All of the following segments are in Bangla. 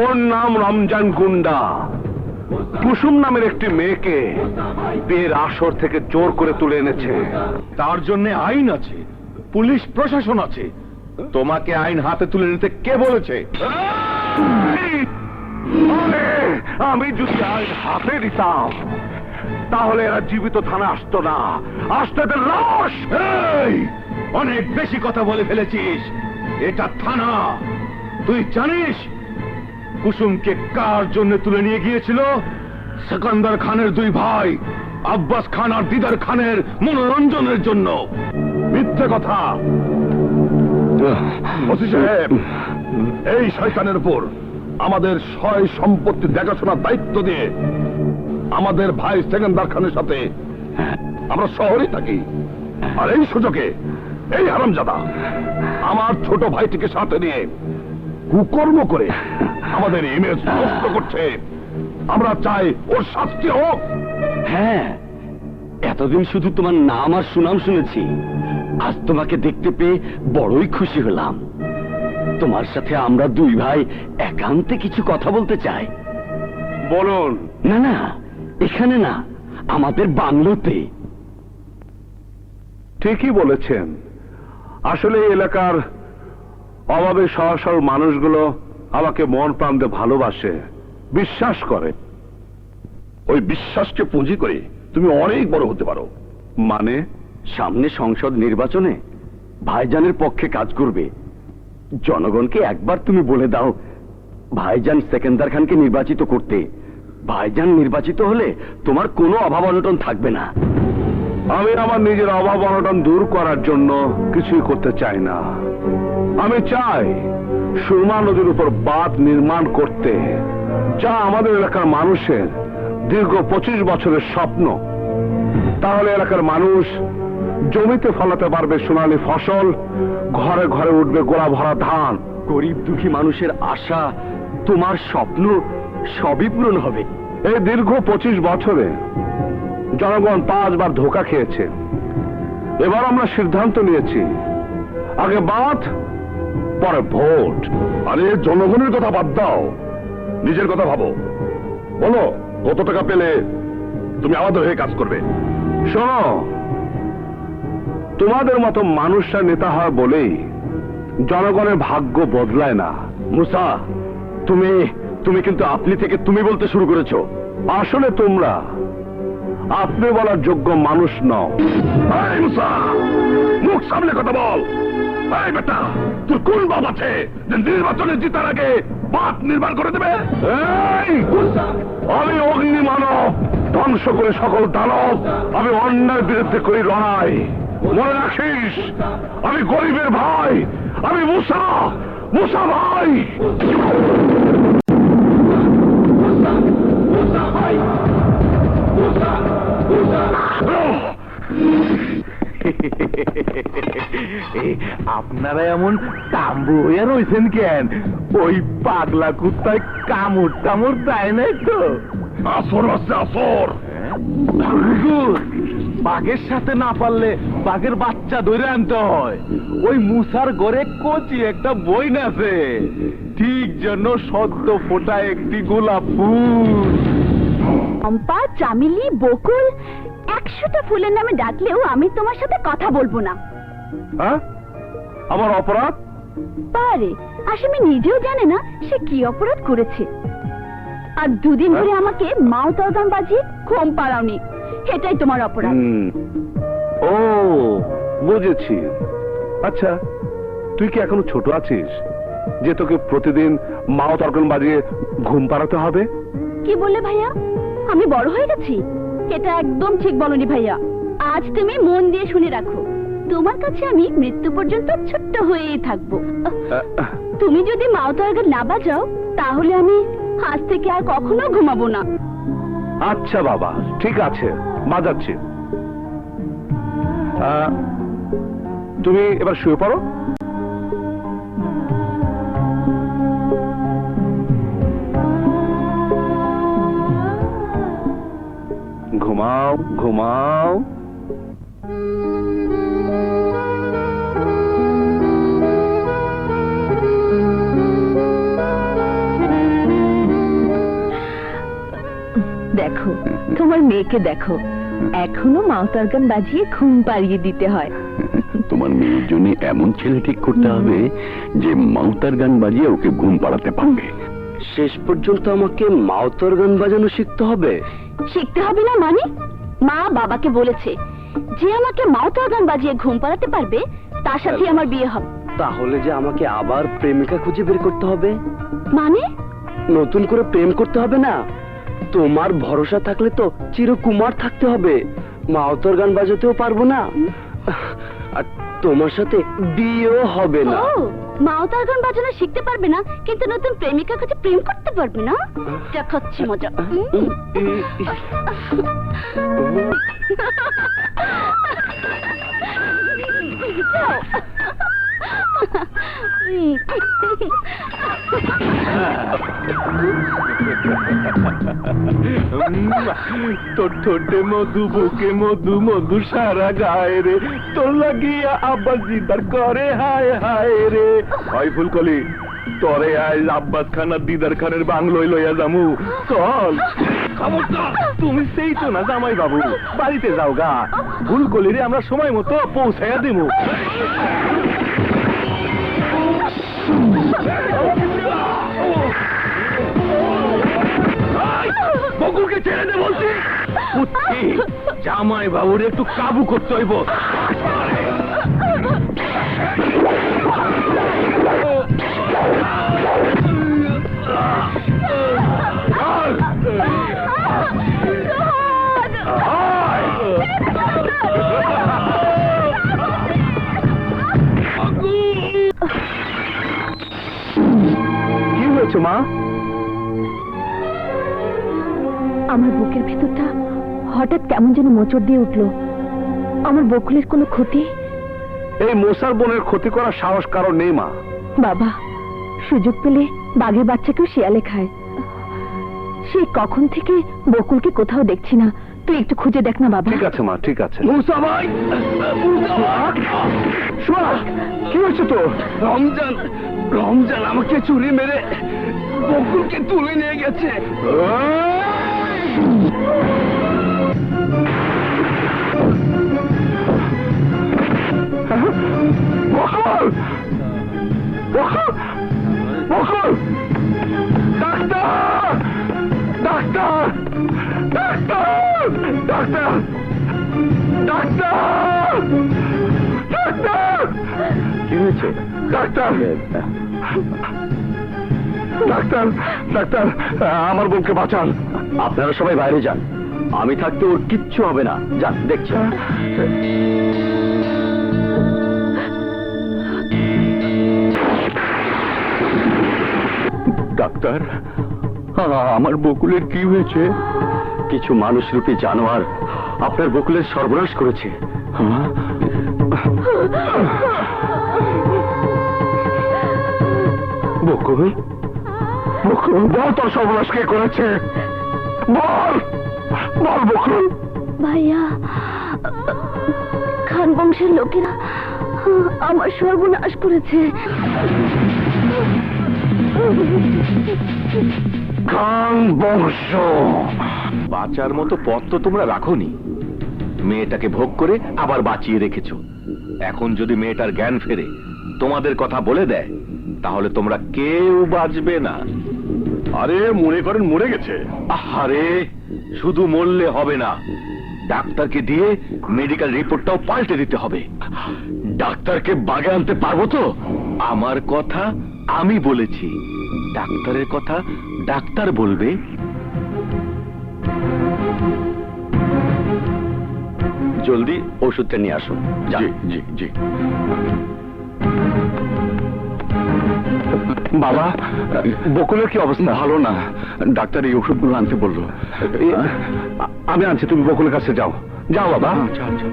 ওর নাম রমজান গুন্ডা। কুসুম নামের একটি মেয়েকে বিয়ের আসর থেকে জোর করে তুলে এনেছে। তার জন্য আইন আছে, পুলিশ প্রশাসন আছে। তোমাকে আইন হাতে তুলে নিতে কে বলেছে? আমি যদি আইন হাতে দিতাম তাহলে এরা জীবিত থানা আসতো না, আসতো এদের লাশ। অনেক বেশি কথা বলে ফেলেছিস। এটা থানা। তুই জানিস কুসুমকে কার জন্য তুলে নিয়ে গিয়েছিল? সেকান্দার খানের দুই ভাই আব্বাস খান আর দিদার খানের মনোরঞ্জনের জন্য। মিথ্যে কথা। ওসি সাহেব, এই শয়তানের উপর আমাদের সয় সম্পত্তি দেখাশোনার দায়িত্ব দিয়ে আমাদের ভাই সেকেন্দার খানের সাথে আমরা শহরে থাকি, আর এই সুযোগে এই হারামজাদা আমার ছোট ভাইটিকে সাথে নিয়ে কুকর্ম করে আমাদের ইমেজ নষ্ট করছে। আমরা চাই ওর শাস্তি হোক। হ্যাঁ, এতদিন শুধু তোমার নাম আর সুনাম শুনেছি, আজ তোমাকে দেখতে পেয়ে বড়ই খুশি হলাম। তোমার সাথে আমরা দুই ভাই একান্তে কিছু কথা বলতে চাই। বলুন। না না, এখানে না, আমাদের বাংলোতে। ঠিকই বলেছেন। আসলে এই এলাকার অভাবে সহজ সরল মানুষগুলো আমাকে মন প্রাণ দিয়ে ভালোবাসে, বিশ্বাস করে। ওই বিশ্বাসকে পুঁজি করে তুমি অনেক বড় হতে পারো। মানে? সামনে সংসদ নির্বাচনে ভাইজানের পক্ষে কাজ করবে। জনগণকে একবার তুমি বলে দাও ভাইজান সেকেন্দার খানকে নির্বাচিত করতে। ভাইজান নির্বাচিত হলে তোমার কোনো অভাব অনটন থাকবে না। আমি আমার নিজের অভাব অনটন দূর করার জন্য কিছুই করতে চাই না। আমি চাই সুরমা নদীর উপর বাঁধ নির্মাণ করতে, যা আমাদের এলাকার মানুষের দীর্ঘ 25 বছরের স্বপ্ন। তাহলে এলাকার মানুষ জমিতে ফলাতে পারবে সোনালী ফসল, ঘরে ঘরে উঠবে গোলা ভরা ধান। গরিব দুঃখী মানুষের আশা, তোমার স্বপ্ন সবই পূরণ হবে। এই দীর্ঘ 25 বছরে জনগণ 5 বার ধোঁকা খেয়েছে। এবার আমরা সিদ্ধান্ত নিয়েছি, আগে বাঁধ, পরে ভোট। আরে জনগণের কথা বাদ দাও, নিজের কথা ভাবো। বলো কত টাকা পেলে তুমি আমাদের হয়ে কাজ করবে? শোনো, তোমাদের মতো মানুষরা নেতা হয় বলেই জনগণের ভাগ্য বদলায় না। মুসা, তুমি কিন্তু আপনি থেকে তুমি বলতে শুরু করেছো। আসলে তোমরা আপনি বলার যোগ্য মানুষ নও। এই মুসা, মুখ সামলে কথা বল। এই বেটা, তোর কোন বাপ আছে যে নির্বাচনে জিতার আগে বাঁধ নির্মাণ করে দেবে? এই, আমি অগ্নি মানব, ধ্বংস করে সকল দানব। আমি অন্যায়ের বিরুদ্ধে করি লড়াই। মনে রাখিস, আমি গরিবের ভাই, আমি মুসা, মুসা ভাই। আপনারা এমন তাম্বু হইয়া রয়েছেন কেন? ওই পাগলা কুত্তায় কামড় টামড় দেয় নাই তো? আসর আছে আসর। বাঘের সাথে না পারলে বাঘের বাচ্চা ধরে আনতে হয়। ওই মুসার ঘরে কচি একটা বইন আছে, ঠিক যেন সদ্য ফোটা একটি গোলাপ ফুল। চম্পা, চামেলি, বকুল, 100টা ফুলের নামে ডাকলেও আমি তোমার সাথে কথা বলবো না। হ্যাঁ, আমার অপরাধ? পারে আসামি নিজেও জানে না সে কি অপরাধ করেছে। আর দুদিন ধরে আমাকে মাউতাদান বাজিয়ে ঘুম পাড়াওনি, এটাই তোমার অপরাধ। ও, বুঝেছি। আচ্ছা, তুই কি এখনো ছোট আছিস যে তোকে প্রতিদিন মাও তর্কন বাজিয়ে ঘুম পাড়াতে হবে? কি বললে ভাইয়া? আমি বড় হয়ে গেছি? এটা একদম ঠিক বলনি ভাইয়া। আজ তুমি মন দিয়ে শুনে রাখো, তোমার কাছে আমি মৃত্যু পর্যন্ত ছোট্ট হয়েই থাকবো। তুমি যদি মাউতার্গন না বাজাও তাহলে আমি আজ থেকে আর কখনো ঘুমাবো না। আচ্ছা বাবা, ঠিক আছে, বাজাচ্ছি। তুমি এবার শুয়ে পড়ো। ঘুমাও ঘুমাও। তোমার মেয়েকে দেখো, এখনো মাউতার গান বাজিয়ে ঘুম পাড়িয়ে দিতে হয়। তোমার মেয়ের জন্য এমন ছেলে ঠিক করতে হবে যে মাউতার গান বাজিয়ে ওকে ঘুম পাড়াতে পারবে। শেষ পর্যন্ত আমাকে মাউতার গান বাজানো শিখতে হবে? শিখতে হবে না মানে? মা বাবাকে বলেছে যে আমাকে মাউতার গান বাজিয়ে ঘুম পাড়াতে পারবে তার সাথে আমার বিয়ে হবে। তাহলে যে আমাকে আবার প্রেমিকা খুঁজে বের করতে হবে? মানে? নতুন করে প্রেম করতে হবে না? তোমার ভরসা থাকলে তো চিরকুমার থাকতে হবে, মাউতার গান বাজাতেও পারবো না, আর তোমার সাথে বিয়েও হবে না। ও, মাউতার গান বাজানো শিখতে পারবে না কিন্তু নতুন প্রেমিকার কাছে প্রেম করতে পারবে না? দেখাচ্ছি মজা। তোর ঠোঁটে মধু, বুকে মধু, মধু সারা গায়ে রে, তোর লাগিয়া আব্বাস দিদার করে হায় হায় রে। ওই ফুলকলি, তোরে আজ আব্বাস খান আর দিদার খানের বাংলোয় লইয়া যামু, চল। খবরদার, তুমি সেই তো না জামাই বাবু, বাড়িতে যাও গা। ফুলকলি রে আমরা সময় মতো পৌঁছাইয়া দিমু। বকুলকে ছেড়ে দে বলছি। জামাই বাবুর একটু কাবু করতে হইব। কি হয়েছে মা? আমার বুকের ভেতরটা হঠাৎ কেমন যেন মোচড় দিয়ে উঠলো। আমার বকুলের কোনো ক্ষতি? এই মশার বোনের ক্ষতি করার সাহস কারো নেই মা। বাবা, সুযোগ পেলে বাঘের বাচ্চাকেও শিয়ালে খায়। সে কখন থেকে বকুলকে কোথাও দেখছি না, তুই একটু খুঁজে দেখ না বাবা। ঠিক আছে মা, ঠিক আছে। মুসা ভাই, শোনা, কি হয়েছে তো? রমজান, রমজান আমাকে চুরি মেরে বকুলকে তুলে নিয়ে গেছে। Bakul! Bakul! Bakul! Doctor! Doctor! Doctor! Doctor! Doctor! Doctor! কি হয়েছে? ডাক্তার! ডাক্তার! ডাক্তার! আমার বোনকে বাঁচান। আপনারা সবাই বাইরে যান, আমি থাকতে ওর কিচ্ছু হবে না। যান, দেখছি। ডাক্তার, আমার বকুলের কি হয়েছে? কিছু মানুষরূপী জানোয়ার আপনার বকুলের সর্বনাশ করেছে। বকুল, বকুল, বল তোর সর্বনাশ কে করেছে? বল, বল বকুল। ভাইয়া, খান বংশের লোকেরা আমার সর্বনাশ করেছে। খান বংশ? বাঁচার মতো পথ তো তোমরা রাখোনি। মেয়েটাকে ভোগ করে আবার বাঁচিয়ে রেখেছো। এখন যদি মেয়েটার জ্ঞান ফেরে তোমাদের কথা বলে দেয় তাহলে তোমরা কেউ বাঁচবে না। আরে মনে করেন মরে গেছে। আরে শুধু মরলে হবে না, ডাক্তারকে দিয়ে মেডিকেল রিপোর্টটাও পাল্টে দিতে হবে। ডাক্তারকে বাগে আনতে পারবো তো? আমার কথা আমি বলেছি, ডাক্তারের কথা ডাক্তার বলবে। জলদি ওষুধটা নিয়ে আসুন। জি জি জি। বাবা, বকুলের কি অবস্থা? ভালো না, ডাক্তার এই ওষুধগুলো আনতে বললো। আমি আনছি, তুমি বকুলের কাছে যাও। যাও বাবা। আচ্ছা আচ্ছা।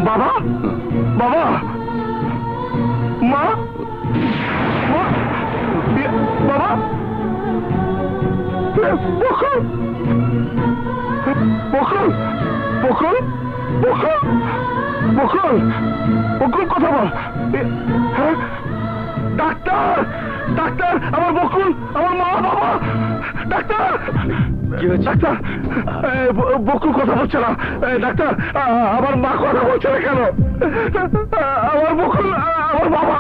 বাবা বাবা মা মা বাবা বকুল বকুল বকুল বকুল বকুল বকুল কথা বল হ্যাঁ ডাক্তার ডাক্তার আমার বকুল আমার মা বাবা ডাক্তার ডাক্তার বকুল কথা বলছে না ডাক্তার আমার মা কথা বলছে না কেন আমার বকুল আমার বাবা